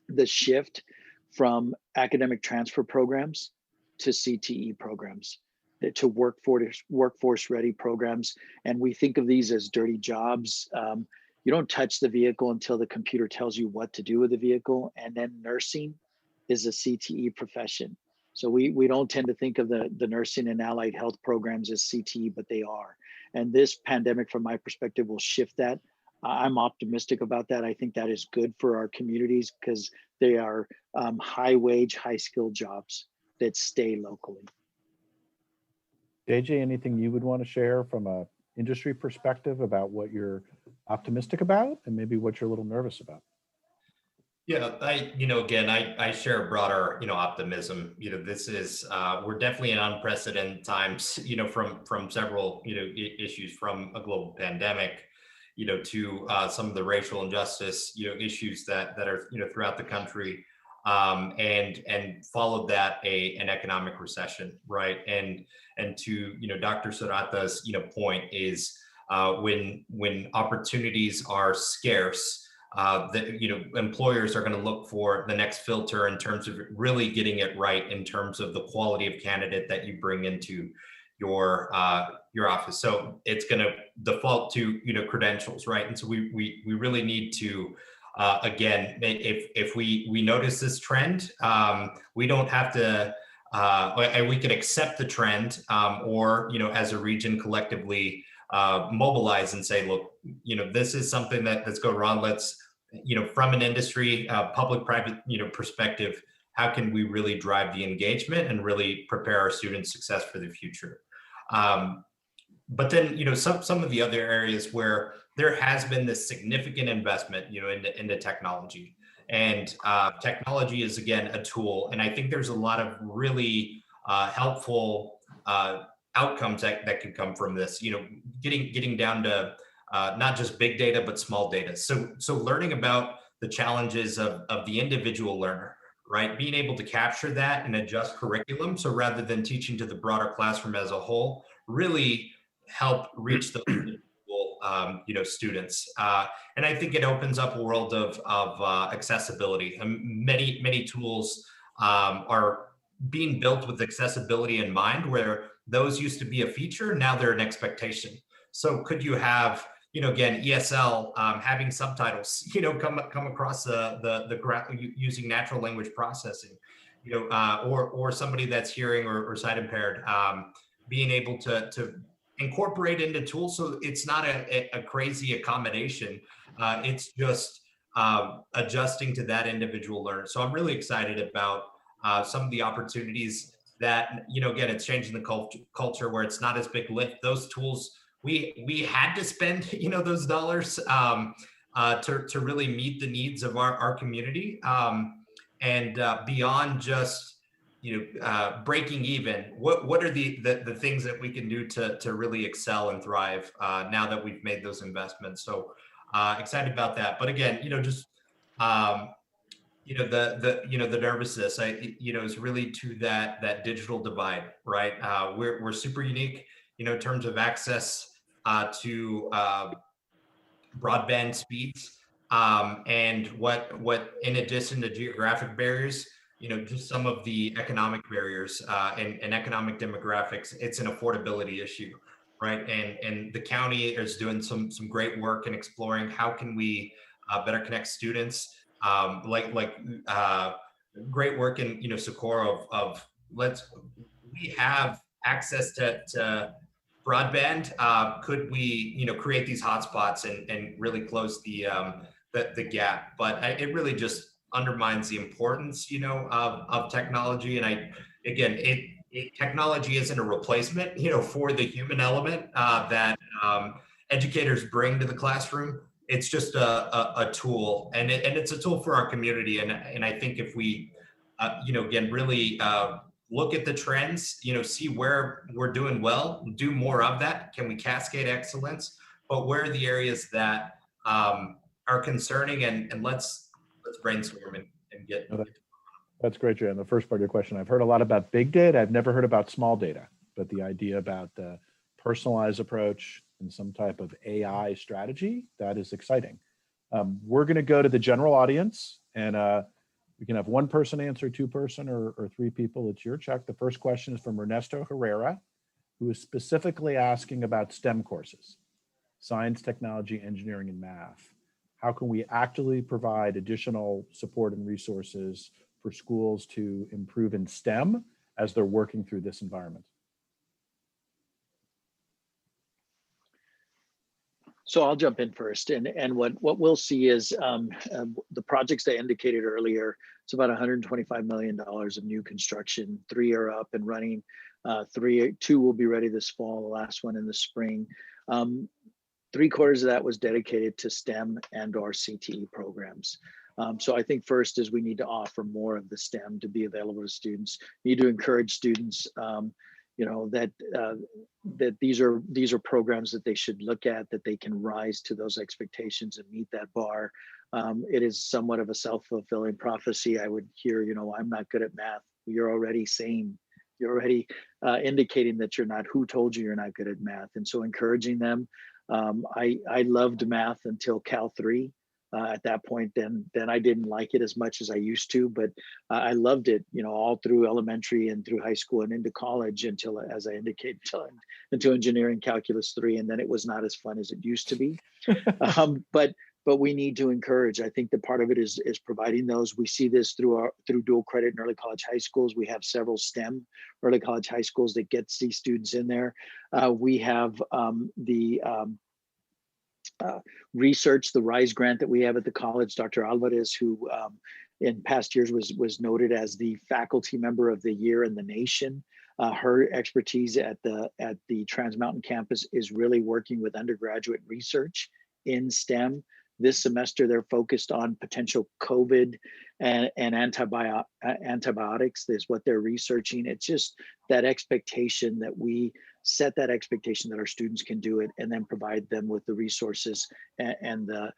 the shift from academic transfer programs to CTE programs, to workforce ready programs. And we think of these as dirty jobs. You don't touch the vehicle until the computer tells you what to do with the vehicle. And then nursing is a CTE profession. So we don't tend to think of the nursing and allied health programs as CTE, but they are. And this pandemic, from my perspective, will shift that. I'm optimistic about that. I think that is good for our communities, because they are high wage, high skilled jobs that stay locally. JJ, anything you would want to share from a industry perspective about what you're optimistic about and maybe what you're a little nervous about? Yeah, I share a broader, optimism. This is, we're definitely in unprecedented times, from several, issues, from a global pandemic, to some of the racial injustice, issues that are, throughout the country, and followed that an economic recession, right? And to, Dr. Serrata's, point is, when opportunities are scarce, employers are going to look for the next filter in terms of really getting it right in terms of the quality of candidate that you bring into your office. So it's going to default to credentials, right? And so we really need to again, if we notice this trend, we don't have to. We can accept the trend, or as a region collectively mobilize and say, look, this is something that's going wrong. Let's, from an industry, public-private, perspective, how can we really drive the engagement and really prepare our students' success for the future? But then, some of the other areas where there has been this significant investment, into technology, and technology is, again, a tool. And I think there's a lot of really helpful outcomes that could come from this, getting down to not just big data, but small data. So learning about the challenges of the individual learner, right? Being able to capture that and adjust curriculum. So rather than teaching to the broader classroom as a whole, really help reach the individual, students. And I think it opens up a world of accessibility. Many tools are being built with accessibility in mind, where those used to be a feature, now they're an expectation. So could you have, again, ESL, having subtitles, come across the using natural language processing, or somebody that's hearing or sight impaired, being able to incorporate into tools. So it's not a crazy accommodation. It's just adjusting to that individual learner. So I'm really excited about some of the opportunities that, again, it's changing the culture where it's not as big lift. Those tools, we had to spend, those dollars to really meet the needs of our community. And beyond just, breaking even, what are the things that we can do to really excel and thrive now that we've made those investments? So excited about that. But again, just the nervousness, is really to that digital divide, right? We're super unique, in terms of access to broadband speeds, and what in addition to geographic barriers, just some of the economic barriers and economic demographics. It's an affordability issue, right? And the county is doing some great work in exploring how can we better connect students great work in, you know, Socorro of we have access to broadband. Could we, you know, create these hotspots and really close the gap? But it really just undermines the importance, you know, of technology. And technology isn't a replacement, you know, for the human element that educators bring to the classroom. It's just a tool, and it's a tool for our community. And I think if we, you know, again, really look at the trends, you know, see where we're doing well, do more of that. Can we cascade excellence? But where are the areas that are concerning, and let's brainstorm and get. That's great, Jay. And the first part of your question, I've heard a lot about big data. I've never heard about small data, but the idea about the personalized approach and some type of AI strategy, that is exciting. We're going to go to the general audience, and we can have one person answer, two person, or three people. It's your check. The first question is from Ernesto Herrera, who is specifically asking about STEM courses, science, technology, engineering, and math. How can we actively provide additional support and resources for schools to improve in STEM as they're working through this environment? So I'll jump in first, and what we'll see is the projects I indicated earlier. It's about $125 million of new construction. 3 are up and running. 2 will be ready this fall. The last one in the spring. 3/4 of that was dedicated to STEM and/or CTE programs. So I think first is we need to offer more of the STEM to be available to students. We need to encourage students. You know, that these are programs that they should look at, that they can rise to those expectations and meet that bar. It is somewhat of a self-fulfilling prophecy. I would hear, you know, I'm not good at math. You're already indicating that you're not. Who told you you're not good at math? And so encouraging them. I loved math until Cal 3. At that point, then I didn't like it as much as I used to, but I loved it, you know, all through elementary and through high school and into college until, as I indicated, until engineering calculus 3, and then it was not as fun as it used to be. But we need to encourage. I think the part of it is providing those. We see this through dual credit in early college high schools. We have several STEM early college high schools that get these students in there. We have research, the RISE grant that we have at the college. Dr. Alvarez, who in past years was noted as the faculty member of the year in the nation. Her expertise at the Trans Mountain campus is really working with undergraduate research in STEM. This semester, they're focused on potential COVID and antibiotics is what they're researching. It's just that expectation that we set that expectation that our students can do it, and then provide them with the resources and the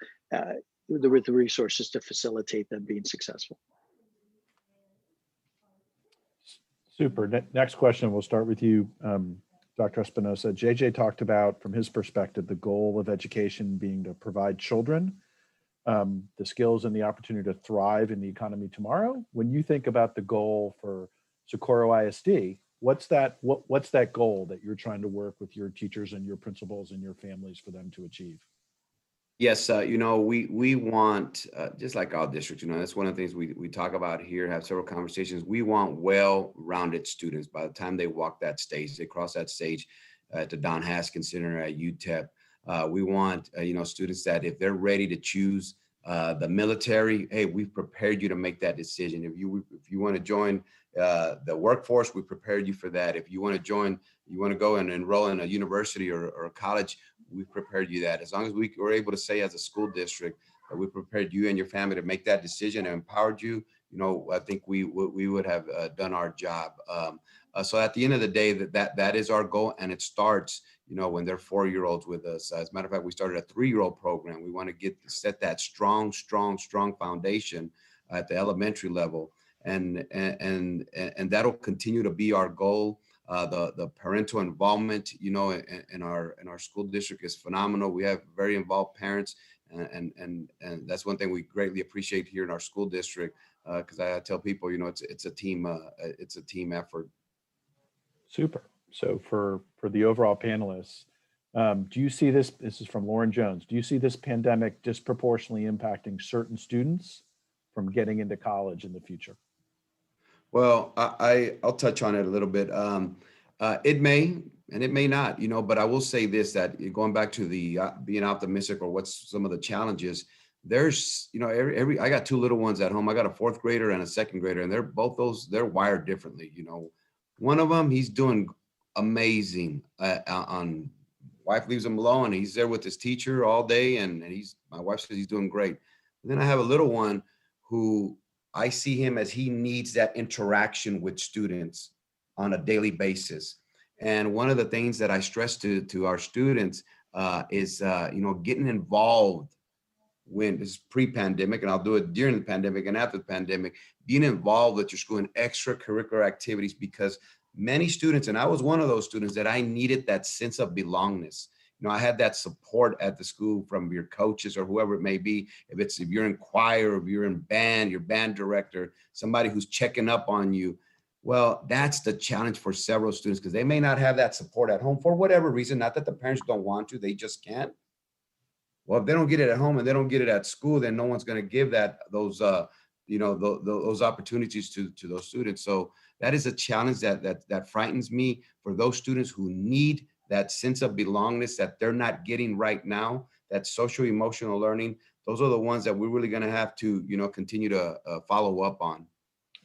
resources to facilitate them being successful. Super. Next question, we'll start with you, Dr. Espinoza. JJ talked about, from his perspective, the goal of education being to provide children the skills and the opportunity to thrive in the economy tomorrow. When you think about the goal for Socorro ISD, what's that goal that you're trying to work with your teachers and your principals and your families for them to achieve? Yes, you know, we want, just like our district, you know, that's one of the things we talk about here, have several conversations. We want well-rounded students. By the time they walk that stage, they cross that stage at the Don Haskins Center at UTEP. We want, you know, students that if they're ready to choose the military, hey, we've prepared you to make that decision. If you want to join the workforce, we prepared you for that. If you want to go and enroll in a university or a college, we prepared you that. As long as we were able to say as a school district that we prepared you and your family to make that decision and empowered you, you know, I think we would have done our job. So at the end of the day, that is our goal, and it starts, you know, when they're 4-year-olds with us. As a matter of fact, we started a 3-year-old program. We want to set that strong foundation at the elementary level, and that'll continue to be our goal. The parental involvement, you know, in our school district is phenomenal. We have very involved parents, and that's one thing we greatly appreciate here in our school district, because I tell people, you know, it's a team effort. Super. So for the overall panelists, do you see this is from Lauren Jones, do you see this pandemic disproportionately impacting certain students from getting into college in the future? Well, I'll touch on it a little bit. It may and it may not, but I will say this, that going back to the being optimistic or what's some of the challenges, there's, I got two little ones at home. I got a fourth grader and a second grader, and they're wired differently. One of them, he's doing amazing on wife leaves him alone. He's there with his teacher all day, and my wife says he's doing great. And then I have a little one who I see him as he needs that interaction with students on a daily basis. And one of the things that I stress to our students is, getting involved when it's pre-pandemic, and I'll do it during the pandemic and after the pandemic, being involved at your school in extracurricular activities, because many students, and I was one of those students, that I needed that sense of belongingness. I had that support at the school from your coaches or whoever it may be. If you're in choir, if you're in band, your band director, somebody who's checking up on you. Well, that's the challenge for several students, because they may not have that support at home for whatever reason. Not that the parents don't want to, they just can't. Well, if they don't get it at home and they don't get it at school, then no one's going to give those opportunities to those students. So that is a challenge that frightens me for those students who need that sense of belongingness that they're not getting right now, that social emotional learning. Those are the ones that we're really going to have to, continue to follow up on.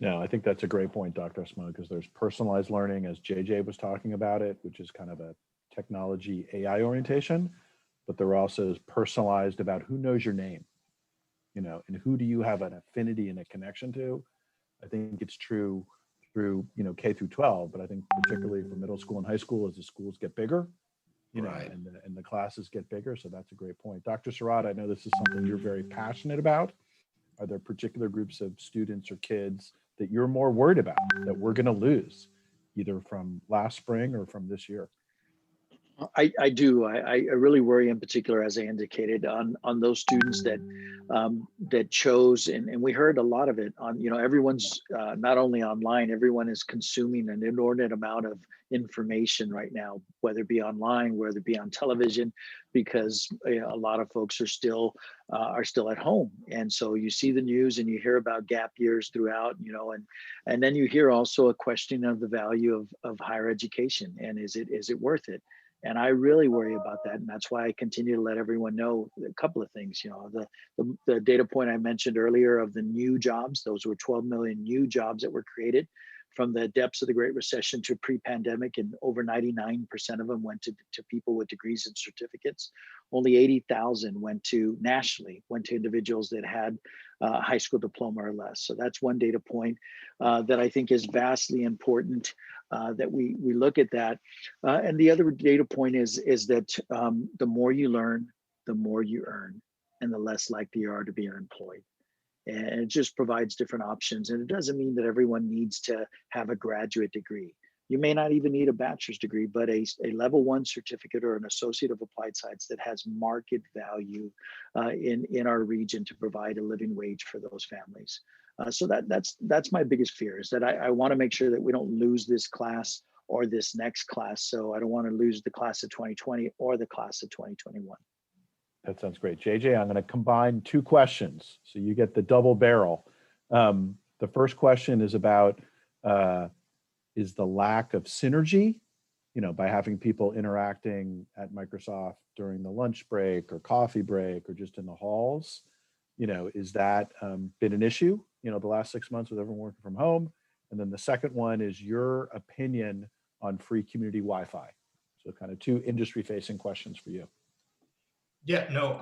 No, I think that's a great point, Dr. Espinoza, because there's personalized learning, as JJ was talking about it, which is kind of a technology AI orientation, but there also is personalized about who knows your name, and who do you have an affinity and a connection to. I think it's true through, K through 12, but I think particularly for middle school and high school, as the schools get bigger, Right. and the classes get bigger. So that's a great point. Dr. Serrata, I know this is something you're very passionate about. Are there particular groups of students or kids that you're more worried about that we're going to lose, either from last spring or from this year? I do. I really worry in particular, as I indicated, on those students that chose, and we heard a lot of it on, everyone's not only online, everyone is consuming an inordinate amount of information right now, whether it be online, whether it be on television, because a lot of folks are still at home. And so you see the news and you hear about gap years throughout, and then you hear also a question of the value of higher education, and is it worth it? And I really worry about that. And that's why I continue to let everyone know a couple of things. The data point I mentioned earlier of the new jobs, those were 12 million new jobs that were created from the depths of the Great Recession to pre-pandemic, and over 99% of them went to people with degrees and certificates. Only 80,000 went to individuals that had a high school diploma or less. So that's one data point that I think is vastly important, that we look at that. And the other data point is that the more you learn, the more you earn, and the less likely you are to be unemployed. And it just provides different options. And it doesn't mean that everyone needs to have a graduate degree. You may not even need a bachelor's degree, but a level 1 certificate or an associate of applied science that has market value in our region to provide a living wage for those families. So that's my biggest fear, is that I want to make sure that we don't lose this class or this next class. So I don't want to lose the class of 2020 or the class of 2021. That sounds great. JJ, I'm going to combine two questions, so you get the double barrel. The first question is about, is the lack of synergy, by having people interacting at Microsoft during the lunch break or coffee break or just in the halls, is that been an issue, the last 6 months with everyone working from home? And then the second one is your opinion on free community Wi-Fi. So kind of two industry facing questions for you. Yeah, no,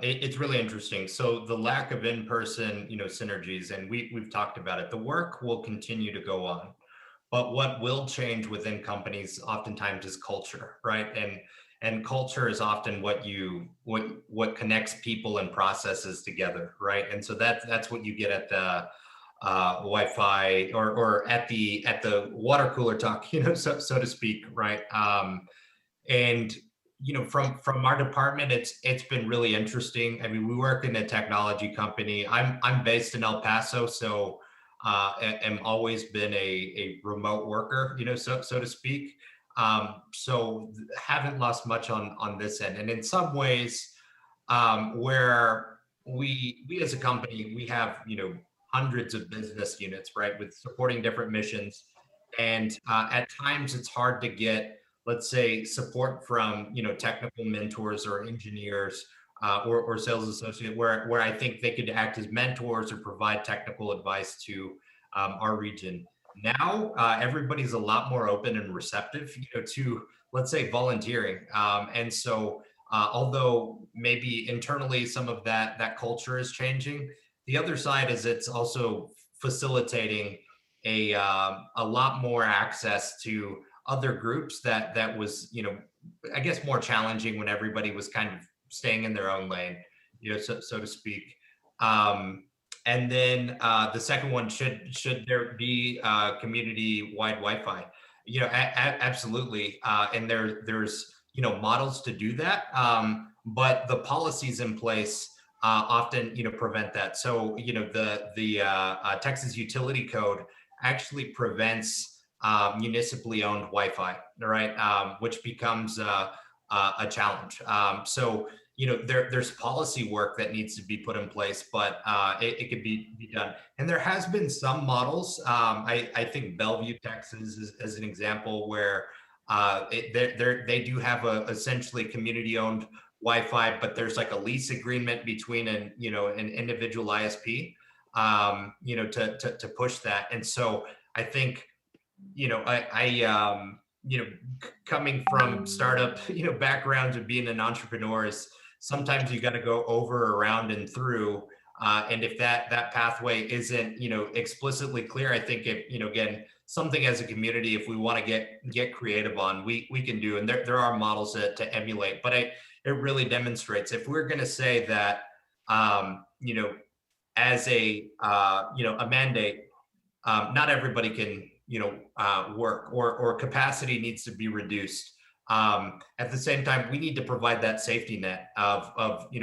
it's really interesting. So the lack of in-person, synergies, and we've talked about it. The work will continue to go on, but what will change within companies oftentimes is culture, right? And culture is often what connects people and processes together, right? And so that's what you get at the Wi-Fi or at the water cooler talk, so to speak, right? And from our department, it's been really interesting. I mean, we work in a technology company. I'm based in El Paso, so am always been a remote worker, so to speak. So haven't lost much on this end. And in some ways, where we as a company, we have, hundreds of business units, right, with supporting different missions. And at times it's hard to get, let's say, support from, technical mentors or engineers or sales associate, where I think they could act as mentors or provide technical advice to our region. Now, everybody's a lot more open and receptive, to, let's say, volunteering. And so, although maybe internally some of that culture is changing, the other side is it's also facilitating a lot more access to other groups that was, I guess, more challenging when everybody was kind of staying in their own lane, so to speak. And then the second one, should there be community-wide Wi-Fi? Absolutely. And there's models to do that, but the policies in place often prevent that. So the Texas Utility Code actually prevents municipally owned Wi-Fi, right? Which becomes a challenge. So there's policy work that needs to be put in place, but it could be done. And there has been some models. I think Bellevue, Texas, is an example where they do have essentially community-owned Wi-Fi, but there's like a lease agreement between an individual ISP, to push that. And so I think, coming from startup, backgrounds of being an entrepreneur is sometimes you got to go over, around, and through. And if that pathway isn't, explicitly clear, I think if, again, something as a community, if we want to get creative on, we can do, and there are models to emulate, but it really demonstrates, if we're going to say that, as a mandate, not everybody can, work, or capacity needs to be reduced. At the same time, we need to provide that safety net of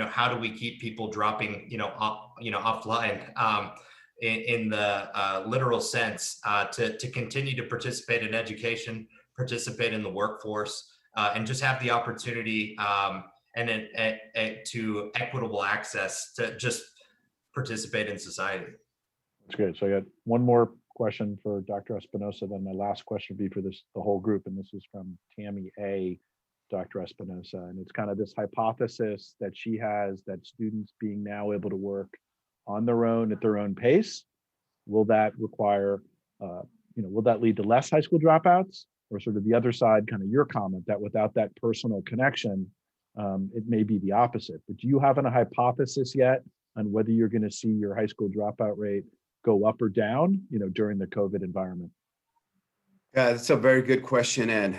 how do we keep people dropping, offline, in the literal sense, to continue to participate in education, participate in the workforce, and just have the opportunity and to equitable access to just participate in society. That's great. So I got one more question for Dr. Espinoza, then my last question would be for the whole group, and this is from Tammy A. Dr. Espinoza, and it's kind of this hypothesis that she has that students being now able to work on their own at their own pace, will that require, will that lead to less high school dropouts, or sort of the other side, kind of your comment that without that personal connection, it may be the opposite. But do you have a hypothesis yet on whether you're going to see your high school dropout rate go up or down, during the COVID environment? Yeah, that's a very good question. And,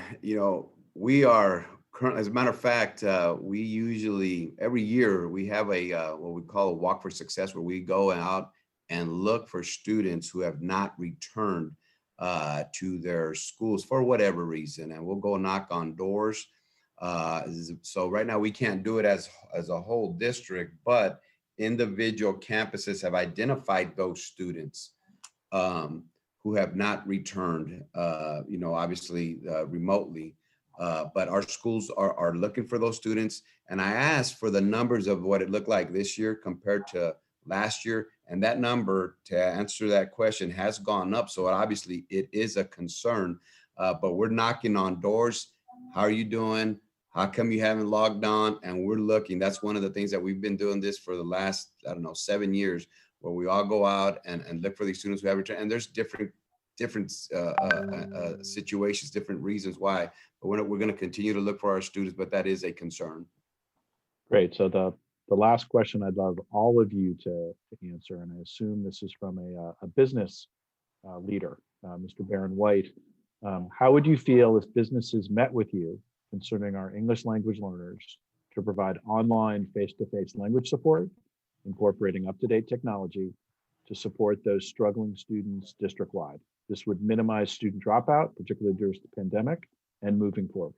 we are currently, as a matter of fact, we usually, every year, we have what we call a walk for success, where we go out and look for students who have not returned to their schools for whatever reason. And we'll go knock on doors. So right now we can't do it as a whole district, but individual campuses have identified those students who have not returned, obviously remotely, but our schools are looking for those students. And I asked for the numbers of what it looked like this year compared to last year. And that number, to answer that question, has gone up. So obviously it is a concern, but we're knocking on doors. How are you doing? How come you haven't logged on? And we're looking. That's one of the things that we've been doing this for the last, 7 years, where we all go out and look for these students who have returned. And there's different situations, different reasons why. But we're going to continue to look for our students, but that is a concern. Great. So the last question I'd love all of you to answer, and I assume this is from a business leader, Mr. Baron White. How would you feel if businesses met with you concerning our English language learners to provide online face-to-face language support, incorporating up-to-date technology to support those struggling students district-wide? This would minimize student dropout, particularly during the pandemic, and moving forward.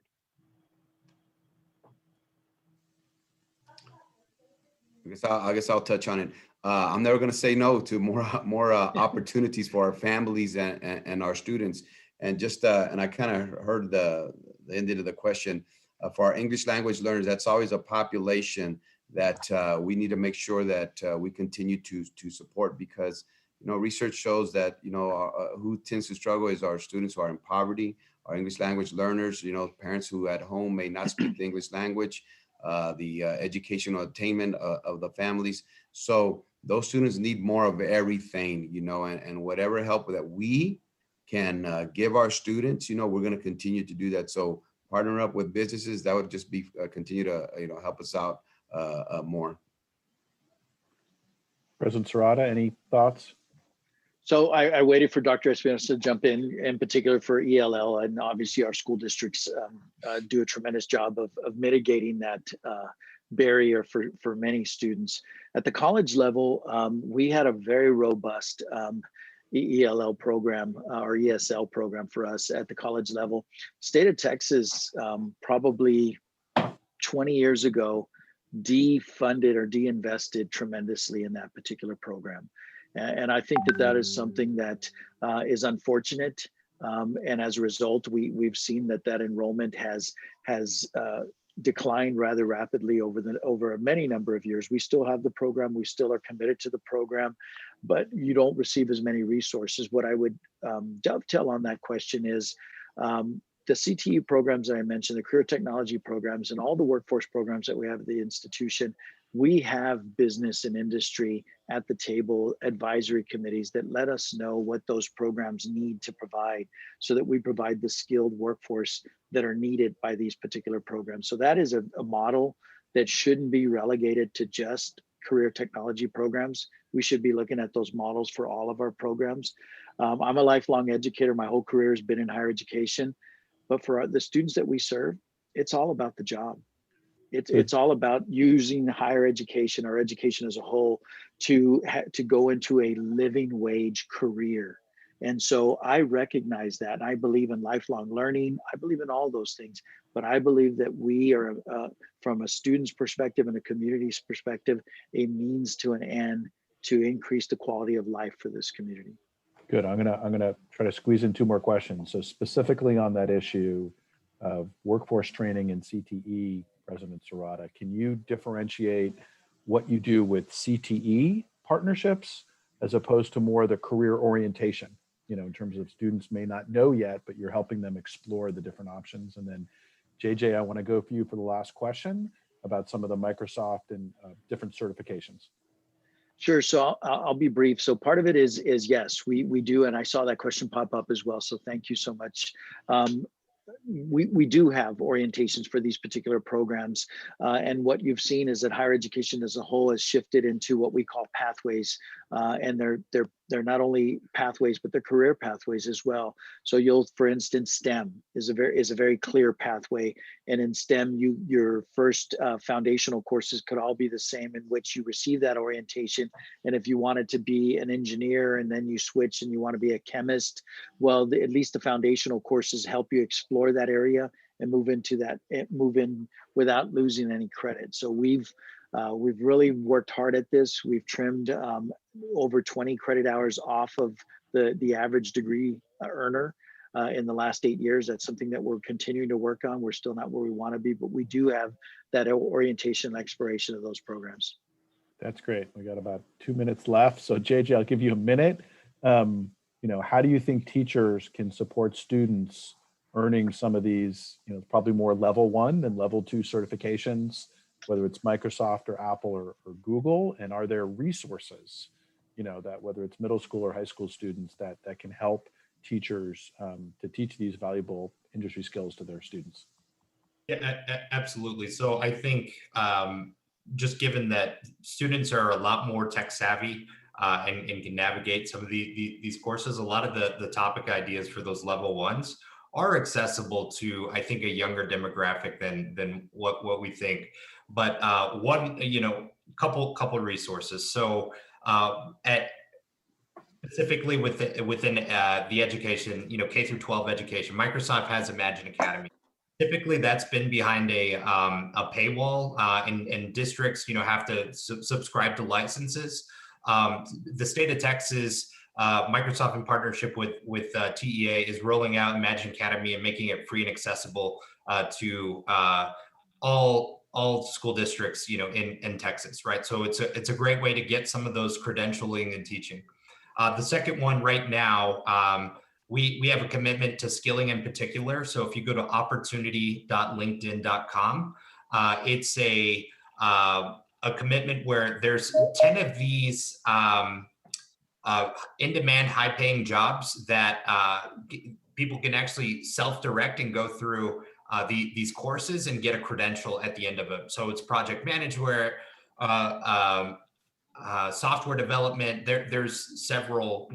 I guess I'll touch on it. I'm never going to say no to more opportunities for our families and our students. And just and I kind of heard the end of the question. For our English language learners, that's always a population that we need to make sure that we continue to support, because research shows that who tends to struggle is our students who are in poverty, our English language learners, parents who at home may not speak the English language, the educational attainment of the families. So those students need more of everything, and whatever help that we can give our students, we're going to continue to do that. So partner up with businesses, that would just be continue to help us out more. President Serrata, any thoughts? So I waited for Dr. Espinoza to jump in particular for ELL, and obviously our school districts do a tremendous job of mitigating that barrier for many students. At the college level, we had a very robust ELL program or ESL program for us at the college level. State of Texas, probably 20 years ago, defunded or deinvested tremendously in that particular program. And I think that is something that is unfortunate. And as a result, we've seen that enrollment has declined rather rapidly over a many number of years. We still have the program, we still are committed to the program, but you don't receive as many resources. What I would dovetail on that question is the CTE programs that I mentioned, the career technology programs, and all the workforce programs that we have at the institution. We have business and industry at the table, advisory committees that let us know what those programs need to provide so that we provide the skilled workforce that are needed by these particular programs. So that is a model that shouldn't be relegated to just career technology programs. We should be looking at those models for all of our programs. I'm a lifelong educator. My whole career has been in higher education, but for the students that we serve, it's all about the job. It's all about using higher education or education as a whole to go into a living wage career. And so I recognize that. I believe in lifelong learning. I believe in all those things, but I believe that we are, from a student's perspective and a community's perspective, a means to an end to increase the quality of life for this community. Good. I'm gonna try to squeeze in two more questions. So specifically on that issue of workforce training and CTE, President Serrata, can you differentiate what you do with CTE partnerships as opposed to more the career orientation, in terms of students may not know yet, but you're helping them explore the different options? And then JJ, I want to go for you for the last question about some of the Microsoft and different certifications. Sure. So I'll be brief. So part of it is yes, we do. And I saw that question pop up as well. So thank you so much. We do have orientations for these particular programs. And what you've seen is that higher education as a whole has shifted into what we call pathways. And they're not only pathways, but they're career pathways as well. So for instance, STEM is a very clear pathway. And in STEM, your first foundational courses could all be the same, in which you receive that orientation. And if you wanted to be an engineer and then you switch and you want to be a chemist, well, at least the foundational courses help you explore that area and move in without losing any credit. So we've really worked hard at this. We've trimmed over 20 credit hours off of the average degree earner in the last 8 years. That's something that we're continuing to work on. We're still not where we want to be, but we do have that orientation and exploration of those programs. That's great. We got about 2 minutes left. So JJ, I'll give you a minute. How do you think teachers can support students earning some of these, probably more level 1 than level 2 certifications, whether it's Microsoft or Apple or Google? And are there resources, that whether it's middle school or high school students that can help teachers to teach these valuable industry skills to their students? Yeah, absolutely. So I think just given that students are a lot more tech savvy and can navigate some of these courses, a lot of the topic ideas for those level 1s are accessible to, I think, a younger demographic than what we think. But couple resources. So specifically within the education, K through 12 education, Microsoft has Imagine Academy. Typically, that's been behind a paywall, and districts, have to subscribe to licenses. The state of Texas, Microsoft, in partnership with TEA, is rolling out Imagine Academy and making it free and accessible to all all school districts, in Texas, right? So it's a great way to get some of those credentialing and teaching. The second one right now, we have a commitment to skilling in particular. So if you go to opportunity.linkedin.com, it's a commitment where there's 10 of these in-demand, high-paying jobs that people can actually self-direct and go through these courses and get a credential at the end of it. So it's project management, software development. There's several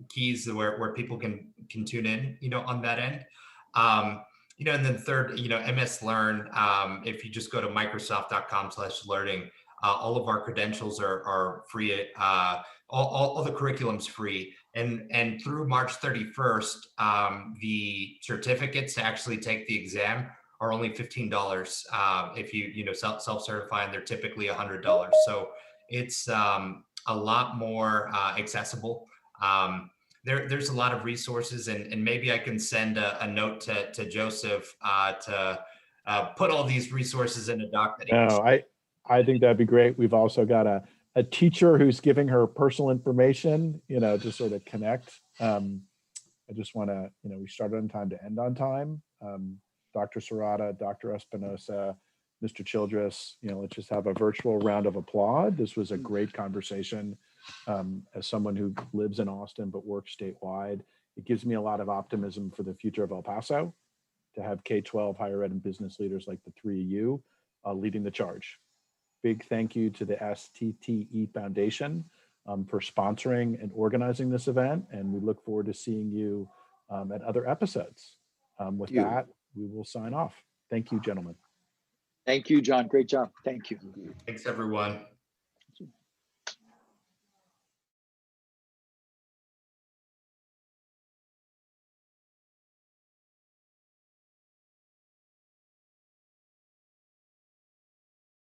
keys where people can tune in on that end. And then third, MS Learn. If you just go to Microsoft.com/learning, all of our credentials are free. All the curriculum's free, and through March 31st, the certificates to actually take the exam are only $15. If you self-certify, and they're typically $100. So it's a lot more accessible. There's a lot of resources, and maybe I can send a note to Joseph to put all these resources in a doc that he can. No, I think that'd be great. We've also got a teacher who's giving her personal information, to sort of connect. I just want to, we started on time to end on time. Dr. Serrata, Dr. Espinoza, Mr. Childress, let's just have a virtual round of applause. This was a great conversation. As someone who lives in Austin but works statewide, it gives me a lot of optimism for the future of El Paso to have K-12 higher ed and business leaders like the three of you leading the charge. Big thank you to the STTE Foundation for sponsoring and organizing this event, and we look forward to seeing you at other episodes. With that, we will sign off. Thank you, gentlemen. Thank you, John. Great job. Thank you. Thanks, everyone.